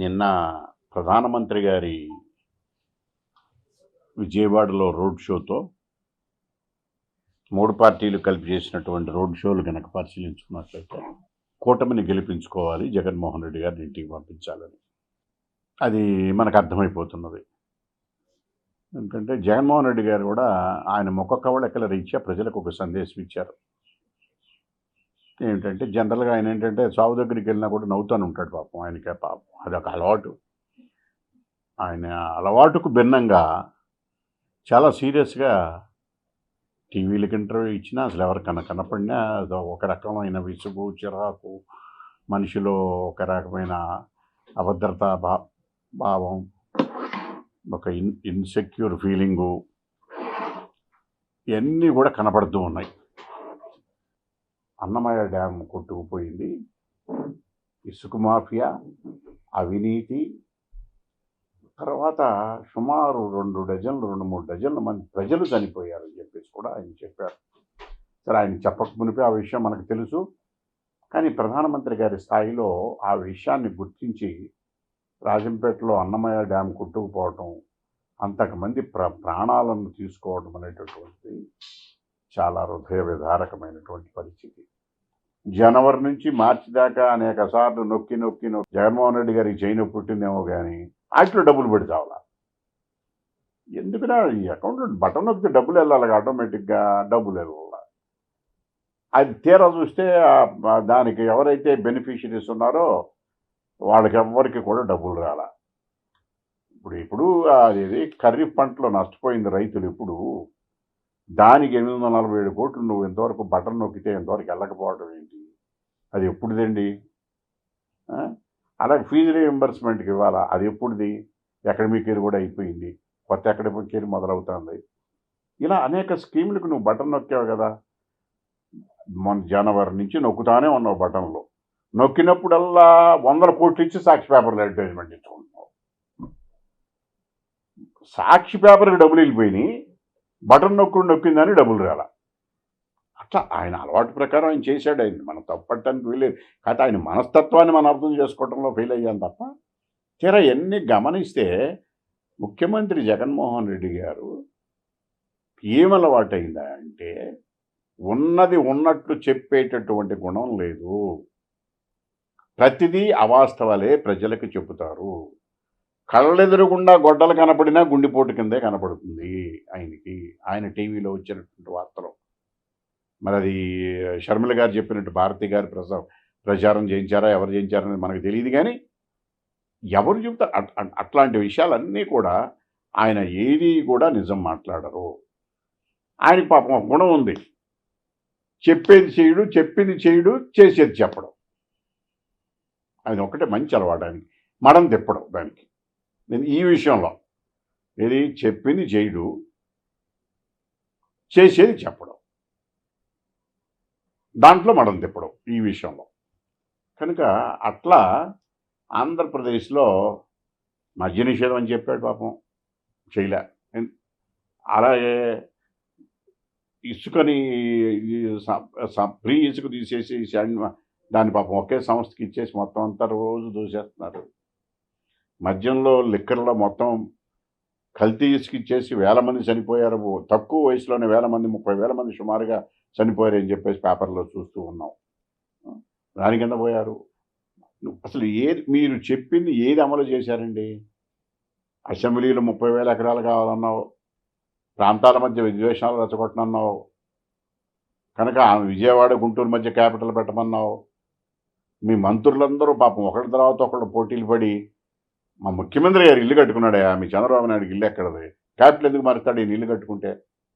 నిన్న ప్రధానమంత్రి గారి విజయవాడలో రోడ్ షోతో 3 పార్టీలు కలిపి చేసినటువంటి రోడ్ షోలు కనుక పరిశీలించుకున్నట్లయితే కూటమిని గెలిపించుకోవాలి, జగన్మోహన్ రెడ్డి గారిని ఇంటికి పంపించాలని అది మనకు అర్థమైపోతున్నది. ఎందుకంటే జగన్మోహన్ రెడ్డి గారు కూడా ఆయన ముఖ కవళికల రీత్యా ప్రజలకు ఒక సందేశం ఇచ్చారు. ఏమిటంటే జనరల్గా ఆయన ఏంటంటే సాగు దగ్గరికి వెళ్ళినా కూడా నవ్వుతూనే ఉంటాడు పాపం. ఆయనకే పాపం అదొక అలవాటు. ఆయన అలవాటుకు భిన్నంగా చాలా సీరియస్గా టీవీలకు ఇంటర్వ్యూ ఇచ్చినా అసలు ఎవరికన్నా కనపడినా ఒక రకమైన విసుగు, చిరాకు, మనిషిలో ఒక రకమైన అభద్రతా భావం, ఒక ఇన్సెక్యూర్ ఫీలింగు, ఇవన్నీ కూడా కనపడుతూ ఉన్నాయి. అన్నమయ్య డ్యామ్ కొట్టుకుపోయింది, ఇసుక మాఫియా, అవినీతి, తర్వాత సుమారు 2 డజన్లు 2-3 డజన్ల మంది ప్రజలు చనిపోయారని చెప్పేసి కూడా ఆయన చెప్పారు. సరే, ఆయన చెప్పక మునిపే ఆ విషయం మనకు తెలుసు. కానీ ప్రధానమంత్రి గారి స్థాయిలో ఆ విషయాన్ని గుర్తించి రాజంపేటలో అన్నమయ్య డ్యామ్ కొట్టుకుపోవటం, అంతకుమంది ప్రాణాలను తీసుకోవడం అనేటటువంటిది చాలా హృదయ విదారకమైనటువంటి పరిస్థితి. జనవరి నుంచి మార్చి దాకా అనేక సార్లు నొక్కి జగన్మోహన్ రెడ్డి గారికి చేయను పుట్టిందేమో కానీ వాటిలో డబ్బులు పెడి చావాల. ఎందుకునా ఈ అకౌంట్లో బటన్ నొక్కితే డబ్బులు వెళ్ళాలి, ఆటోమేటిక్గా డబ్బులు వెళ్ళాలి. అది తీరా చూస్తే దానికి ఎవరైతే బెనిఫిషరీస్ ఉన్నారో వాళ్ళకి ఎవరికి కూడా డబ్బులు రాల. ఇప్పుడు అది ఖరీఫ్ పంటలో నష్టపోయింది రైతులు. ఇప్పుడు దానికి 847 కోట్లు నువ్వు ఇంతవరకు బటన్ నొక్కితే ఇంతవరకు వెళ్ళకపోవడం ఏంటి? అది ఎప్పుడుదండి? అలాగే ఫీజు రీఎంబర్స్మెంట్కి ఇవ్వాలా, అది ఎప్పుడుది? అకాడమిక్ ఇయర్ కూడా అయిపోయింది, కొత్త అకాడమిక్ ఇయర్ మొదలవుతుంది. ఇలా అనేక స్కీములకు నువ్వు బటన్ నొక్కావు కదా. మొన్న జనవరి నుంచి నొక్కుతానే ఉన్నావు బటన్లో. నొక్కినప్పుడల్లా 100 కోట్లు ఇచ్చి సాక్షి పేపర్లో అడ్వర్టైజ్మెంట్ ఇచ్చుకుంటున్నావు. సాక్షి పేపర్కి డబ్బులు వెళ్ళిపోయినాయి, బటన్ నొక్కిందని డబ్బులు రాల. అట్లా ఆయన అలవాటు ప్రకారం ఆయన చేశాడు. ఆయన మనం తప్పట్టడానికి వీలేదు. కాకపోతే ఆయన మనస్తత్వాన్ని మనం అర్థం చేసుకోవడంలో ఫెయిల్ అయ్యాం తప్ప. తీరా ఎన్ని గమనిస్తే ముఖ్యమంత్రి జగన్మోహన్ రెడ్డి గారు ఏమలవాటైందా అంటే ఉన్నది ఉన్నట్లు చెప్పేటటువంటి గుణం లేదు. ప్రతిదీ అవాస్తవాలే ప్రజలకు చెబుతారు. కళ్ళెదురుగుండా గొడ్డలు కనపడినా గుండెపోటు కిందే కనపడుతుంది ఆయనకి, ఆయన టీవీలో వచ్చినటువంటి వార్తలు. మరి అది షర్మిల గారు చెప్పినట్టు భారతి గారు ప్రచారం చేయించారా, ఎవరు చేయించారనేది మనకు తెలియదు. కానీ ఎవరు చెబుతారు అట్లాంటి విషయాలన్నీ కూడా ఆయన ఏది కూడా నిజం మాట్లాడరు. ఆయనకి పాపం ఒక గుణం ఉంది, చెప్పేది చేయడు, చెప్పింది చేయడు, చేసేది చెప్పడం. అది ఒకటే మంచి అలవాటు ఆయనకి. మడం తిప్పడం దానికి. నేను ఈ విషయంలో ఏది చెప్పింది చేయడు, చేసేది చెప్పడం, దాంట్లో మడం తిప్పడం ఈ విషయంలో. కనుక అట్లా ఆంధ్రప్రదేశ్లో మద్య నిషేధం అని చెప్పాడు, పాపం చేయలే. అలాగే ఇసుకని ఫ్రీ ఇసుక తీసేసి దాని పాపం ఒకే సంస్థకి ఇచ్చేసి మొత్తం అంతా రోజు దూసేస్తున్నారు. మద్యంలో లిక్కర్లో మొత్తం కల్తీ ఇసుక ఇచ్చేసి 1000 మంది చనిపోయారు. తక్కువ వయసులోనే 1000 మంది 30,000 మంది సుమారుగా చనిపోయారు అని చెప్పేసి పేపర్లో చూస్తూ ఉన్నాం. దాని కింద పోయారు. అసలు మీరు చెప్పింది ఏది అమలు చేశారండి? అసెంబ్లీలో 30,000 ఎకరాలు కావాలన్నావు, ప్రాంతాల మధ్య విద్వేషాలు రెచ్చగొట్టనన్నావు, కనుక విజయవాడ గుంటూరు మధ్య క్యాపిటల్ పెట్టమన్నావు. మీ మంత్రులందరూ పాపం ఒకటి తర్వాత ఒకళ్ళు పోటీలు పడి, మా ముఖ్యమంత్రి గారు ఇల్లు కట్టుకున్నాడే, మీ చంద్రబాబు నాయుడుకి ఇల్లు ఎక్కడది, క్యాపిటల్ ఎందుకు మారుతాడు ఈయన ఇల్లు కట్టుకుంటే,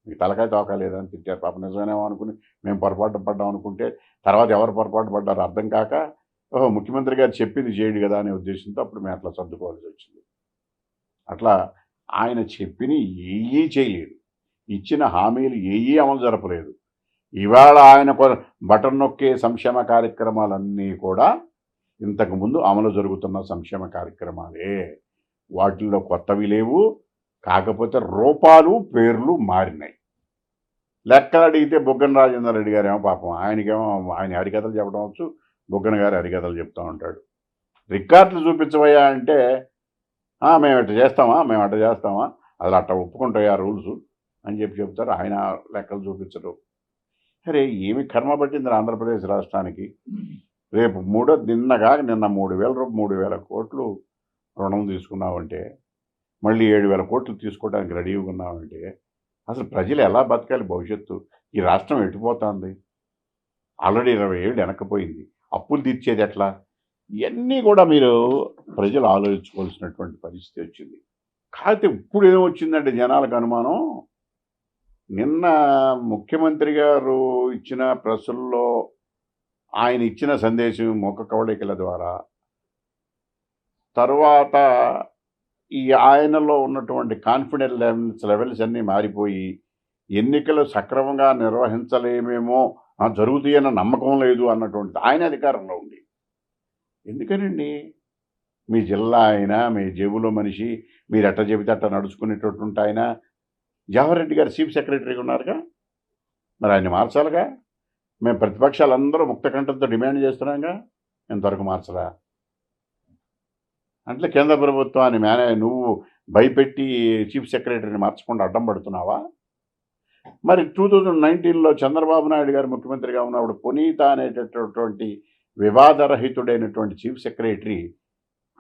మీకు తలకాయ తోకాలేదని తిట్టారు. పాపం నిజమేమో అనుకుని మేము పొరపాటు పడ్డాం అనుకుంటే తర్వాత ఎవరు పొరపాటు పడ్డారు అర్థం కాక, ఓహో ముఖ్యమంత్రి గారు చెప్పింది చేయడు కదా అనే ఉద్దేశంతో అప్పుడు మేము అట్లా సర్దుకోవాల్సి వచ్చింది. అట్లా ఆయన చెప్పిని ఏయీ చేయలేదు, ఇచ్చిన హామీలు ఏయీ అమలు జరపలేదు. ఇవాళ ఆయన బటన్ నొక్కే సంక్షేమ కార్యక్రమాలన్నీ కూడా ఇంతకుముందు అమలు జరుగుతున్న సంక్షేమ కార్యక్రమాలే. వాటిల్లో కొత్తవి లేవు, కాకపోతే రూపాలు పేర్లు మారినాయి. లెక్కలు అడిగితే బుగ్గన రాజేందర్ రెడ్డి గారు ఏమో పాపం ఆయనకేమో ఆయన హరికథలు చెప్పడం వచ్చు, బుగ్గన గారు హరికథలు చెప్తూ ఉంటాడు. రికార్డులు చూపించవయ్యా అంటే మేము ఇట్లా చేస్తామా, మేము అట్లా చేస్తామా, అసలు అట్లా ఒప్పుకుంటాయా రూల్స్ అని చెప్తారు. ఆయన లెక్కలు చూపించరు. అరే ఏమి కర్మ పట్టింది ఆంధ్రప్రదేశ్ రాష్ట్రానికి. రేపు నిన్న 3,000 కోట్లు రుణం తీసుకున్నామంటే, మళ్ళీ 7,000 కోట్లు తీసుకోవడానికి రెడీగా ఉన్నామంటే అసలు ప్రజలు ఎలా బతకాలి భవిష్యత్తు? ఈ రాష్ట్రం ఎటుపోతుంది? ఆల్రెడీ 20 ఏళ్ళు వెనక్కిపోయింది. అప్పులు తీర్చేది ఎట్లా? ఇవన్నీ కూడా మీరు ప్రజలు ఆలోచించుకోవాల్సినటువంటి పరిస్థితి వచ్చింది. కాకపోతే ఇప్పుడు ఏమొచ్చిందంటే జనాలకు అనుమానం, నిన్న ముఖ్యమంత్రి గారు ఇచ్చిన ప్రెస్సుల్లో ఆయన ఇచ్చిన సందేశం ముఖ కవళికల ద్వారా, తర్వాత ఈ ఆయనలో ఉన్నటువంటి కాన్ఫిడెన్స్ లెవెల్స్ అన్నీ మారిపోయి ఎన్నికలు సక్రమంగా నిర్వహించలేమేమో, జరుగుతాయన్న నమ్మకం లేదు అన్నటువంటిది ఆయన అధికారంలో ఉంది. ఎందుకనండి? మీ జిల్లా ఆయన, మీ జేబులో మనిషి, మీరు ఎట్ట చెబితే అట్ట నడుచుకునేటటువంటి ఆయన జవహర్ రెడ్డి గారు చీఫ్ సెక్రటరీగా ఉన్నారుగా, మరి ఆయన మార్చాలిగా. మేము ప్రతిపక్షాలందరూ ముక్తకంఠంతో డిమాండ్ చేస్తున్నాంగా, ఇంతవరకు మార్చరా? అంటే కేంద్ర ప్రభుత్వాన్ని నువ్వు భయపెట్టి చీఫ్ సెక్రటరీని మార్చకుండా అడ్డం పడుతున్నావా? మరి 2019లో చంద్రబాబు నాయుడు గారు ముఖ్యమంత్రిగా ఉన్నప్పుడు పునీత అనేటటువంటి వివాదరహితుడైనటువంటి చీఫ్ సెక్రటరీ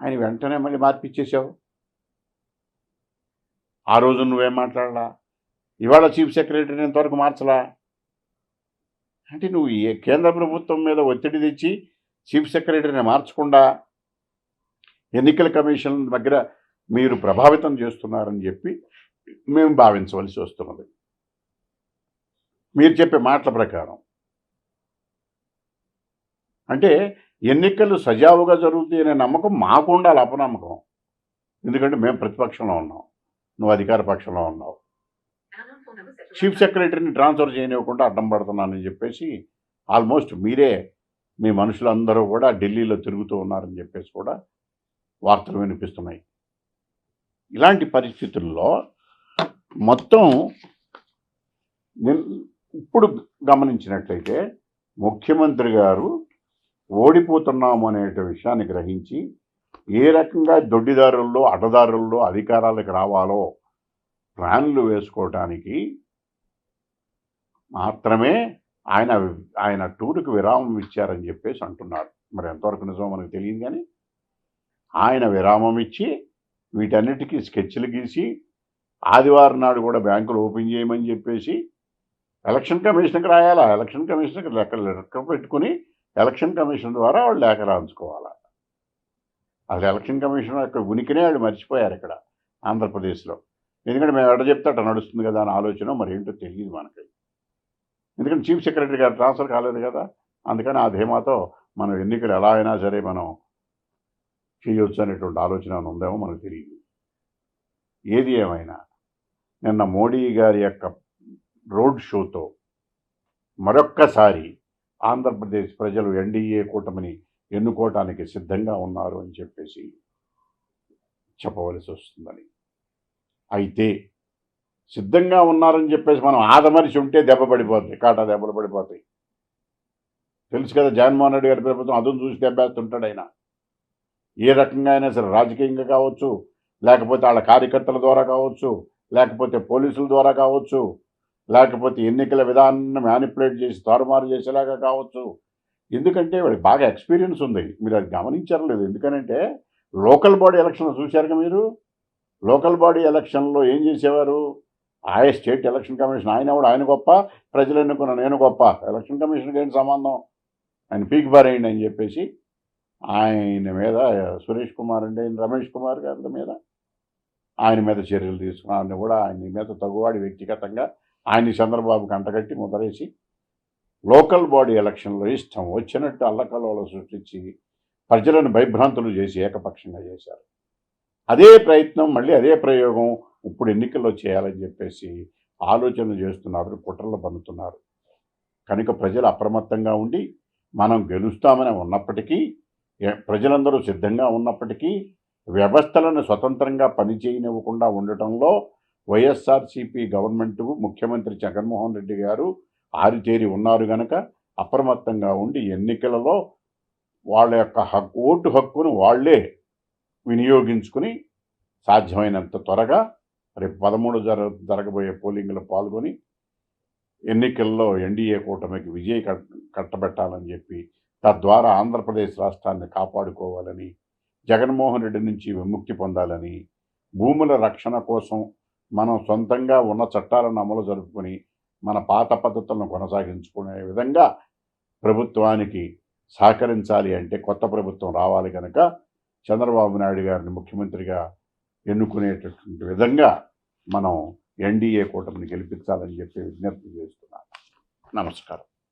ఆయన వెంటనే మళ్ళీ మార్పిచ్చేసావు. ఆ రోజు నువ్వేం మాట్లాడలా? ఇవాళ చీఫ్ సెక్రటరీని ఇంతవరకు మార్చలా అంటే నువ్వు కేంద్ర ప్రభుత్వం మీద ఒత్తిడి తెచ్చి చీఫ్ సెక్రటరీని మార్చకుండా ఎన్నికల కమిషన్ దగ్గర మీరు ప్రభావితం చేస్తున్నారని చెప్పి మేము భావించవలసి వస్తున్నది. మీరు చెప్పే మాటల ప్రకారం అంటే ఎన్నికలు సజావుగా జరుగుతాయనే నమ్మకం మాకు ఉండాలి, అపనమ్మకం. ఎందుకంటే మేము ప్రతిపక్షంలో ఉన్నాం, నువ్వు అధికార పక్షంలో ఉన్నావు. చీఫ్ సెక్రటరీని ట్రాన్స్ఫర్ చేయనివ్వకుండా అడ్డం పడుతున్నానని చెప్పేసి ఆల్మోస్ట్ మీరే, మీ మనుషులందరూ కూడా ఢిల్లీలో తిరుగుతూ ఉన్నారని చెప్పేసి కూడా వార్తలు వినిపిస్తున్నాయి. ఇలాంటి పరిస్థితుల్లో మొత్తం ఇప్పుడు గమనించినట్లయితే ముఖ్యమంత్రి గారు ఓడిపోతున్నాము అనే విషయాన్ని గ్రహించి ఏ రకంగా దొడ్డిదారుల్లో అడ్డదారుల్లో అధికారాలకు రావాలో ప్లాన్లు వేసుకోవటానికి మాత్రమే ఆయన టూర్కి విరామం ఇచ్చారని చెప్పేసి అంటున్నారు. మరి ఎంతవరకు నిజమో మనకు తెలియదు, కానీ ఆయన విరామం ఇచ్చి వీటన్నిటికీ స్కెచ్లు గీసి ఆదివారం నాడు కూడా బ్యాంకులు ఓపెన్ చేయమని చెప్పేసి ఎలక్షన్ కమిషన్కి రాయాలా, ఎలక్షన్ కమిషన్కి లెక్క పెట్టుకుని ఎలక్షన్ కమిషన్ ద్వారా వాళ్ళు లేఖ రాయించుకోవాలా. అసలు ఎలక్షన్ కమిషన్ యొక్క ఉనికినే వాళ్ళు మర్చిపోయారు ఇక్కడ ఆంధ్రప్రదేశ్లో. ఎందుకంటే మేము ఎడ చెప్తే అట్లా నడుస్తుంది కదా అని ఆలోచన మరి ఏంటో తెలియదు మనకి. ఎందుకంటే చీఫ్ సెక్రటరీ గారు ట్రాన్స్ఫర్ కాలేదు కదా, అందుకని ఆ ధీమాతో మనం ఎన్నికలు ఎలా అయినా సరే మనం చేయొచ్చు అనేటువంటి ఆలోచన ఉందేమో మనకు తెలియదు. ఏది ఏమైనా నిన్న మోడీ గారి యొక్క రోడ్ షోతో మరొక్కసారి ఆంధ్రప్రదేశ్ ప్రజలు ఎన్డీఏ కూటమిని ఎన్నుకోవటానికి సిద్ధంగా ఉన్నారు అని చెప్పేసి చెప్పవలసి వస్తుందని. అయితే సిద్ధంగా ఉన్నారని చెప్పేసి మనం ఆదమరిచి ఉంటే దెబ్బ పడిపోతుంది, కాటా దెబ్బలు పడిపోతాయి. తెలుసు కదా, జగన్మోహన్ రెడ్డి గారి ప్రభుత్వం అదును చూసి దెబ్బేస్తుంటాడు ఆయన. ఏ రకంగా అయినా సరే, రాజకీయంగా కావచ్చు, లేకపోతే వాళ్ళ కార్యకర్తల ద్వారా కావచ్చు, లేకపోతే పోలీసుల ద్వారా కావచ్చు, లేకపోతే ఎన్నికల విధానాన్ని మ్యానిపులేట్ చేసి తారుమారు చేసేలాగా కావచ్చు. ఎందుకంటే వాడికి బాగా ఎక్స్పీరియన్స్ ఉంది. మీరు అది గమనించారు లేదు? ఎందుకనంటే లోకల్ బాడీ ఎలక్షన్లు చూశారుగా మీరు. లోకల్ బాడీ ఎలక్షన్లో ఏం చేసేవారు? స్టేట్ ఎలక్షన్ కమిషన్ ఆయన గొప్ప, ప్రజలు ఎన్నుకున్న నేను గొప్ప, ఎలక్షన్ కమిషన్కి ఏంటి సంబంధం, ఆయన పీక్ బారేయండి అని చెప్పేసి ఆయన మీద సురేష్ కుమార్ అంటే రమేష్ కుమార్ గారి మీద ఆయన మీద చర్యలు తీసుకున్నారని కూడా ఆయన మీద తగువాడి వ్యక్తిగతంగా ఆయన్ని చంద్రబాబు కంటగట్టి ముద్రేసి లోకల్ బాడీ ఎలక్షన్లో ఇష్టం వచ్చినట్టు అల్లకల్లోలు సృష్టించి ప్రజలను భయభ్రాంతులు చేసి ఏకపక్షంగా చేశారు. అదే ప్రయత్నం, మళ్ళీ అదే ప్రయోగం ఇప్పుడు ఎన్నికల్లో చేయాలని చెప్పేసి ఆలోచన చేస్తున్నారు, కుట్రలు పన్నుతున్నారు. కనుక ప్రజలు అప్రమత్తంగా ఉండి మనం గెలుస్తామని ఉన్నప్పటికీ, ప్రజలందరూ సిద్ధంగా ఉన్నప్పటికీ వ్యవస్థలను స్వతంత్రంగా పనిచేయనివ్వకుండా ఉండటంలో వైఎస్ఆర్సీపీ గవర్నమెంటు ముఖ్యమంత్రి జగన్మోహన్ రెడ్డి గారు ఆరితేరి ఉన్నారు గనక అప్రమత్తంగా ఉండి ఎన్నికలలో వాళ్ళ యొక్క ఓటు హక్కును వాళ్లే వినియోగించుకుని సాధ్యమైనంత త్వరగా రేపు 13 జరగబోయే పోలింగ్లో పాల్గొని ఎన్నికల్లో ఎన్డీఏ కూటమికి కట్టబెట్టాలని చెప్పి తద్వారా ఆంధ్రప్రదేశ్ రాష్ట్రాన్ని కాపాడుకోవాలని, జగన్మోహన్ రెడ్డి నుంచి విముక్తి పొందాలని, భూముల రక్షణ కోసం మనం సొంతంగా ఉన్న చట్టాలను అమలు జరుపుకొని మన పాత పద్ధతులను కొనసాగించుకునే విధంగా ప్రభుత్వానికి సహకరించాలి అంటే కొత్త ప్రభుత్వం రావాలి కనుక చంద్రబాబు నాయుడు గారిని ముఖ్యమంత్రిగా ఎన్నుకునేటటువంటి విధంగా మనం ఎన్డీఏ కూటమిని గెలిపించాలని చెప్పి విజ్ఞప్తి చేస్తున్నాను. నమస్కారం.